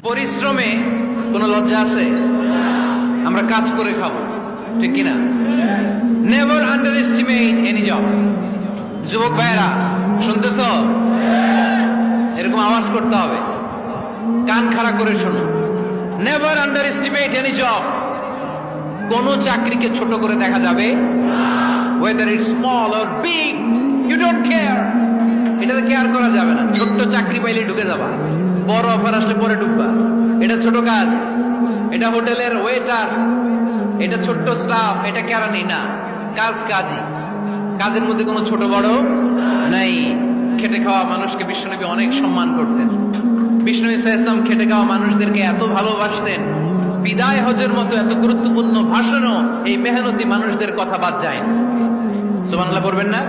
পরিশ্রমে কোনো লজ্জা আছে? আমরা কাজ করে খাবো, ঠিক কিনা? Never under estimate any job. যুবক ভাইয়েরা শুনতেছ? এরকম আওয়াজ করতে হবে, কান খাড়া করে শোনো। Never under estimate any job. কোন চাকরিকে ছোট করে দেখা যাবে, whether it's small or big, you don't care. এটার কেয়ার করা যাবে না। ছোট্ট চাকরি পাইলে ঢুকে যাবা, বড় অফার আসলে পরে ঢুকবা। এটা ছোট কাজ, এটা হোটেলের ওয়েটার, এটা ছোট্ট স্টাফ, এটা কেরানি না। কাজ কাজই, কাজের মধ্যে কোনো ছোট বড় নাই। খেটে খাওয়া মানুষকে বিশ্বনবী অনেক সম্মান করতেন। বিষ্ণু ইসলাম খেটে খাওয়া মানুষদেরকে এত ভালোবাসতেন, বিদায় হজের মতো এত গুরুত্বপূর্ণ ভাষণও এই মেহনতি মানুষদের কথা বাদ যায় না। সুবহানাল্লাহ পড়বেন না?